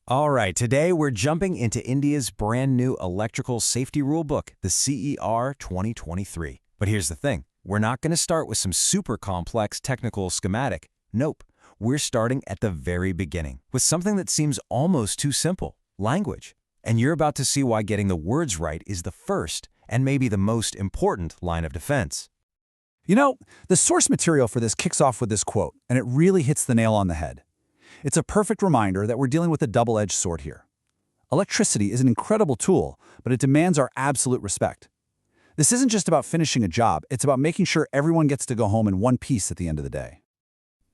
All right, today we're jumping into India's brand new electrical safety rulebook, the CER 2023. But here's the thing, we're not going to start with some super complex technical schematic. Nope, we're starting at the very beginning with something that seems almost too simple, language. And you're about to see why getting the words right is the first and maybe the most important line of defense. You know, the source material for this kicks off with this quote, and it really hits the nail on the head. It's a perfect reminder that we're dealing with a double-edged sword here. Electricity is an incredible tool, but it demands our absolute respect. This isn't just about finishing a job, it's about making sure everyone gets to go home in one piece at the end of the day.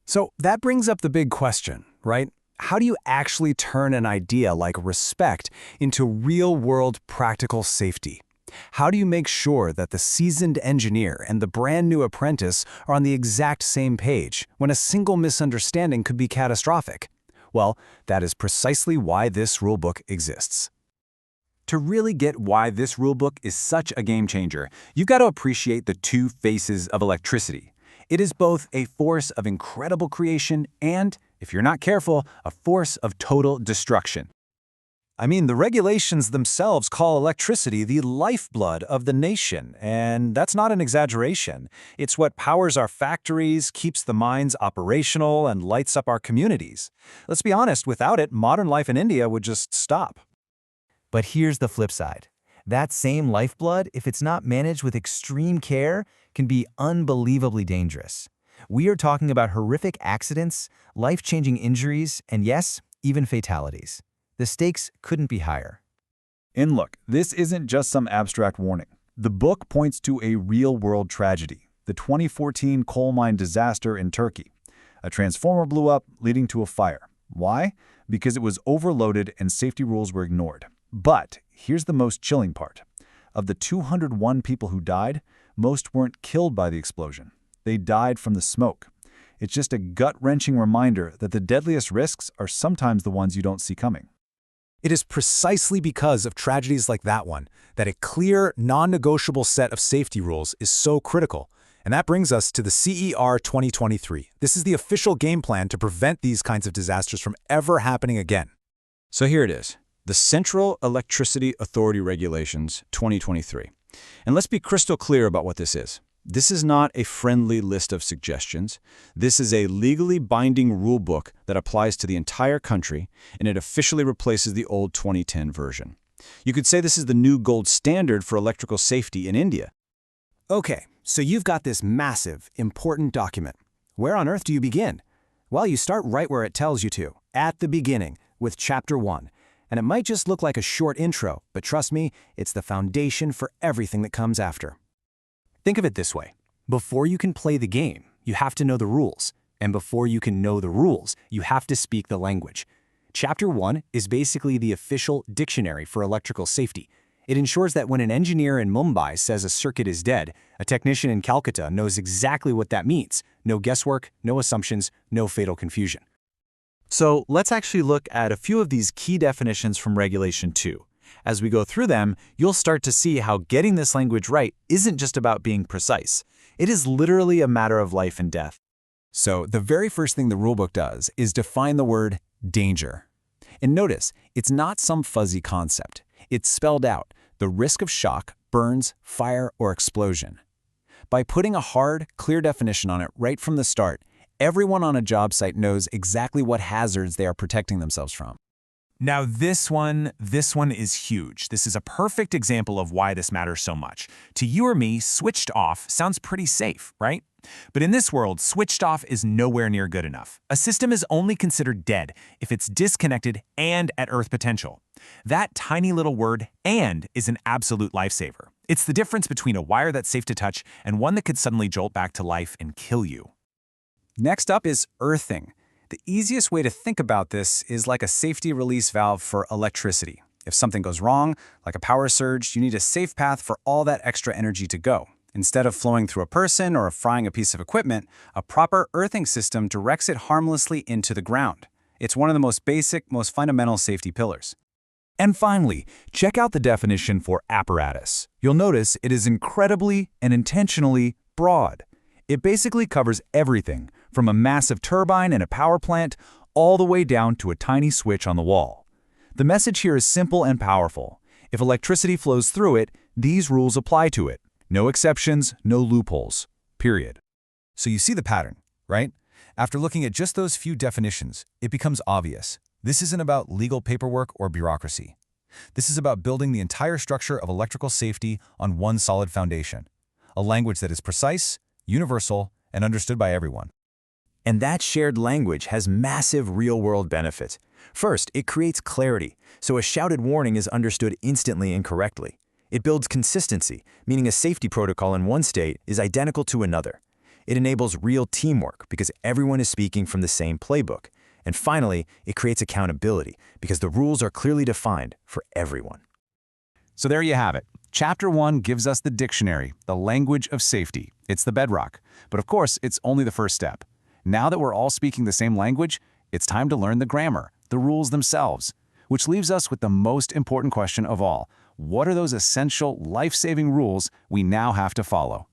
So that brings up the big question, right? How do you actually turn an idea like respect into real-world practical safety? How do you make sure that the seasoned engineer and the brand new apprentice are on the exact same page when a single misunderstanding could be catastrophic? Well, that is precisely why this rulebook exists. To really get why this rulebook is such a game changer, you've got to appreciate the two faces of electricity. It is both a force of incredible creation and, if you're not careful, a force of total destruction. I mean, the regulations themselves call electricity the lifeblood of the nation, and that's not an exaggeration. It's what powers our factories, keeps the mines operational, and lights up our communities. Let's be honest, without it, modern life in India would just stop. But here's the flip side. That same lifeblood, if it's not managed with extreme care, can be unbelievably dangerous. We are talking about horrific accidents, life-changing injuries, and yes, even fatalities. The stakes couldn't be higher. And look, this isn't just some abstract warning. The book points to a real-world tragedy, the 2014 coal mine disaster in Turkey. A transformer blew up, leading to a fire. Why? Because it was overloaded and safety rules were ignored. But here's the most chilling part. Of the 201 people who died, most weren't killed by the explosion. They died from the smoke. It's just a gut-wrenching reminder that the deadliest risks are sometimes the ones you don't see coming. It is precisely because of tragedies like that one that a clear, non-negotiable set of safety rules is so critical. And that brings us to the CER 2023. This is the official game plan to prevent these kinds of disasters from ever happening again. So here it is, the Central Electricity Authority Regulations 2023. And let's be crystal clear about what this is. This is not a friendly list of suggestions. This is a legally binding rulebook that applies to the entire country, and it officially replaces the old 2010 version. You could say this is the new gold standard for electrical safety in India. Okay, so you've got this massive, important document. Where on earth do you begin? Well, you start right where it tells you to, at the beginning, with Chapter 1. And it might just look like a short intro, but trust me, it's the foundation for everything that comes after. Think of it this way. Before you can play the game, you have to know the rules. And before you can know the rules, you have to speak the language. Chapter 1 is basically the official dictionary for electrical safety. It ensures that when an engineer in Mumbai says a circuit is dead, a technician in Calcutta knows exactly what that means. No guesswork, no assumptions, no fatal confusion. So let's actually look at a few of these key definitions from Regulation 2. As we go through them, you'll start to see how getting this language right isn't just about being precise. It is literally a matter of life and death. So the very first thing the rulebook does is define the word danger. And notice, it's not some fuzzy concept. It's spelled out, the risk of shock, burns, fire, or explosion. By putting a hard, clear definition on it right from the start, everyone on a job site knows exactly what hazards they are protecting themselves from. Now this one is huge. This is a perfect example of why this matters so much. To you or me, switched off sounds pretty safe, right? But in this world, switched off is nowhere near good enough. A system is only considered dead if it's disconnected and at Earth potential. That tiny little word, "and," is an absolute lifesaver. It's the difference between a wire that's safe to touch and one that could suddenly jolt back to life and kill you. Next up is earthing. The easiest way to think about this is like a safety release valve for electricity. If something goes wrong, like a power surge, you need a safe path for all that extra energy to go. Instead of flowing through a person or frying a piece of equipment, a proper earthing system directs it harmlessly into the ground. It's one of the most basic, most fundamental safety pillars. And finally, check out the definition for apparatus. You'll notice it is incredibly and intentionally broad. It basically covers everything, from a massive turbine in a power plant all the way down to a tiny switch on the wall. The message here is simple and powerful. If electricity flows through it, these rules apply to it. No exceptions, no loopholes. Period. So you see the pattern, right? After looking at just those few definitions, it becomes obvious. This isn't about legal paperwork or bureaucracy. This is about building the entire structure of electrical safety on one solid foundation, a language that is precise, universal, and understood by everyone. And that shared language has massive real-world benefits. First, it creates clarity, so a shouted warning is understood instantly and correctly. It builds consistency, meaning a safety protocol in one state is identical to another. It enables real teamwork because everyone is speaking from the same playbook. And finally, it creates accountability because the rules are clearly defined for everyone. So there you have it. Chapter 1 gives us the dictionary, the language of safety. It's the bedrock. But of course, it's only the first step. Now that we're all speaking the same language, it's time to learn the grammar, the rules themselves. Which leaves us with the most important question of all. What are those essential, life-saving rules we now have to follow?